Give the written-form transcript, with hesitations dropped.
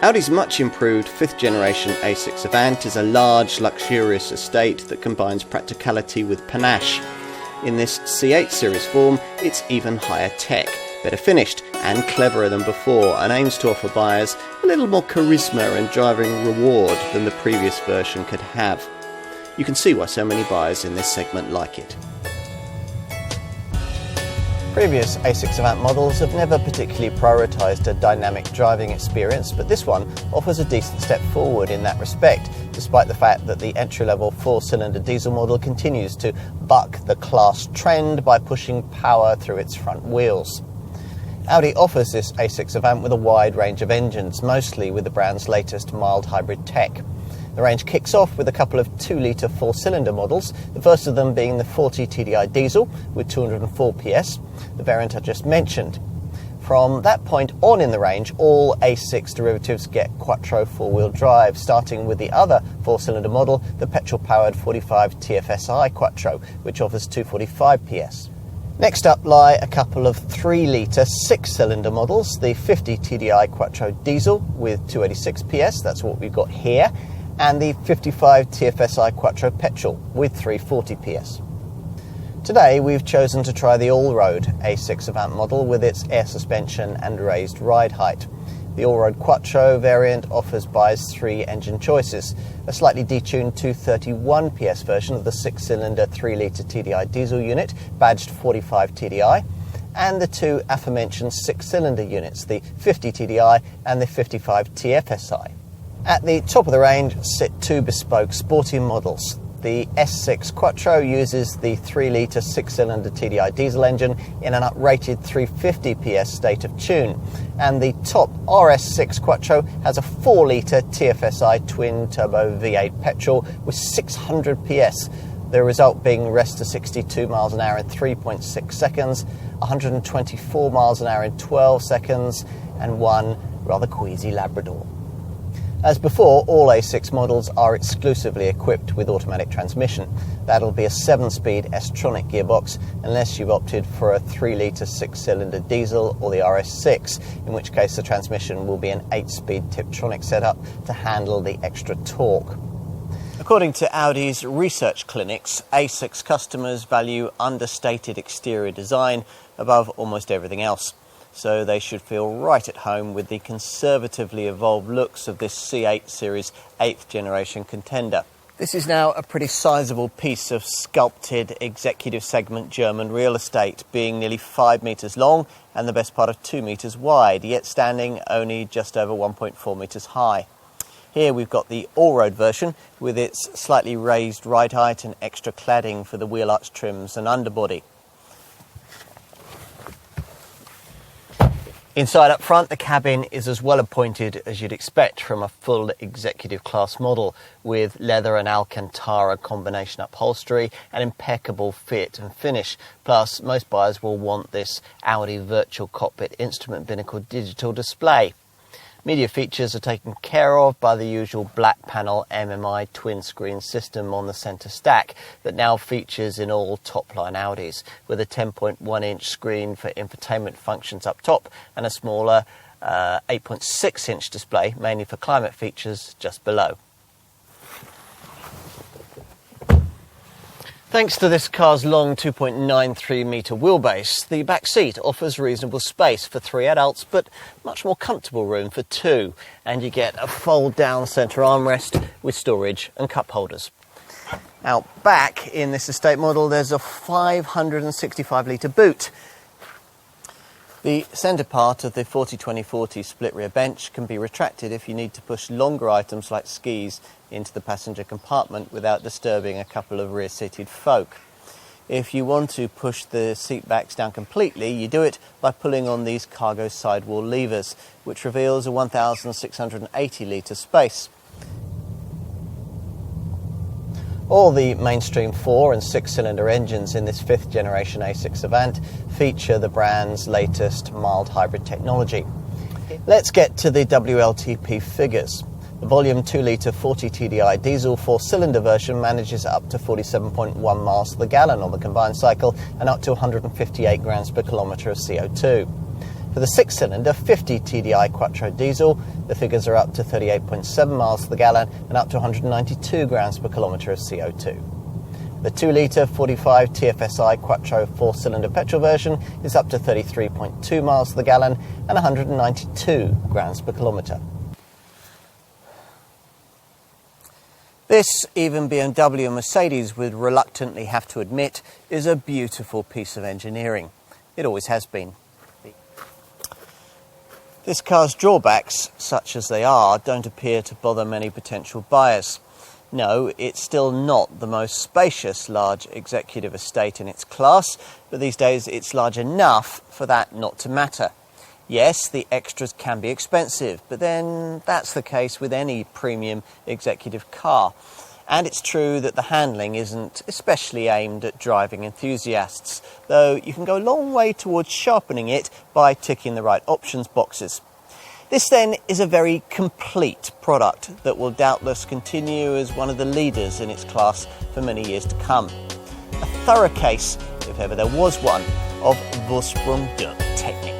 Audi's much improved 5th generation A6 Avant is a large, luxurious estate that combines practicality with panache. In this C8 series form, it's even higher tech, better finished and cleverer than before, and aims to offer buyers a little more charisma and driving reward than the previous version could have. You can see why so many buyers in this segment like it. Previous A6 Avant models have never particularly prioritised a dynamic driving experience, but this one offers a decent step forward in that respect, despite the fact that the entry-level 4-cylinder diesel model continues to buck the class trend by pushing power through its front wheels. Audi offers this A6 Avant with a wide range of engines, mostly with the brand's latest mild hybrid tech. The range kicks off with a couple of 2-litre 4-cylinder models, the first of them being the 40 TDI diesel with 204 PS, the variant I just mentioned. From that point on in the range, all A6 derivatives get quattro 4-wheel drive, starting with the other 4-cylinder model, the petrol-powered 45 TFSI Quattro, which offers 245 PS. Next up lie a couple of 3-litre 6-cylinder models, the 50 TDI Quattro diesel with 286 PS, that's what we've got here, and the 55 TFSI Quattro petrol with 340 PS. Today we've chosen to try the all-road A6 Avant model with its air suspension and raised ride height. The all-road Quattro variant offers buyers 3 engine choices: a slightly detuned 231 PS version of the 6-cylinder 3-litre TDI diesel unit, badged 45 TDI, and the 2 aforementioned 6-cylinder units, the 50 TDI and the 55 TFSI. At the top of the range sit 2 bespoke sporty models. The S6 Quattro uses the 3-litre 6-cylinder TDI diesel engine in an uprated 350 PS state of tune, and the top RS6 Quattro has a 4-litre TFSI twin-turbo V8 petrol with 600 PS, the result being rest to 62 miles an hour in 3.6 seconds, 124 miles an hour in 12 seconds, and one rather queasy Labrador. As before, all A6 models are exclusively equipped with automatic transmission. That'll be a 7-speed S-tronic gearbox, unless you've opted for a 3-litre 6-cylinder diesel or the RS6, in which case the transmission will be an 8-speed Tiptronic setup to handle the extra torque. According to Audi's research clinics, A6 customers value understated exterior design above almost everything else, so they should feel right at home with the conservatively evolved looks of this C8 series 8th generation contender. This is now a pretty sizable piece of sculpted executive segment German real estate, being nearly 5 metres long and the best part of 2 metres wide, yet standing only just over 1.4 metres high. Here we've got the all-road version with its slightly raised ride height and extra cladding for the wheel arch trims and underbody. Inside up front, the cabin is as well appointed as you'd expect from a full executive class model, with leather and Alcantara combination upholstery and impeccable fit and finish. Plus, most buyers will want this Audi virtual cockpit instrument binnacle digital display. Media features are taken care of by the usual black panel MMI twin screen system on the centre stack that now features in all top-line Audis, with a 10.1-inch screen for infotainment functions up top and a smaller 8.6-inch display, mainly for climate features, just below. Thanks to this car's long 2.93 metre wheelbase, the back seat offers reasonable space for 3 adults, but much more comfortable room for 2, and you get a fold-down centre armrest with storage and cup holders. Out back in this estate model, there's a 565-litre boot. The centre part of the 40-20-40 split rear bench can be retracted if you need to push longer items like skis into the passenger compartment without disturbing a couple of rear-seated folk. If you want to push the seat backs down completely, you do it by pulling on these cargo sidewall levers, which reveals a 1,680-litre space. All the mainstream 4 and 6-cylinder engines in this 5th generation A6 Avant feature the brand's latest mild hybrid technology. Let's get to the WLTP figures. The volume 2-litre 40 TDI diesel 4-cylinder version manages up to 47.1 miles to the gallon on the combined cycle and up to 158 grams per kilometre of CO2. For the 6-cylinder 50 TDI Quattro diesel, the figures are up to 38.7 miles to the gallon and up to 192 grams per kilometre of CO2. The 2-litre 45 TFSI Quattro 4-cylinder petrol version is up to 33.2 miles to the gallon and 192 grams per kilometre. This, even BMW and Mercedes would reluctantly have to admit, is a beautiful piece of engineering. It always has been. This car's drawbacks, such as they are, don't appear to bother many potential buyers. No, it's still not the most spacious large executive estate in its class, but these days it's large enough for that not to matter. Yes, the extras can be expensive, but then that's the case with any premium executive car. And it's true that the handling isn't especially aimed at driving enthusiasts, though you can go a long way towards sharpening it by ticking the right options boxes. This then is a very complete product that will doubtless continue as one of the leaders in its class for many years to come. A thorough case, if ever there was one, of Vorsprung der Technik.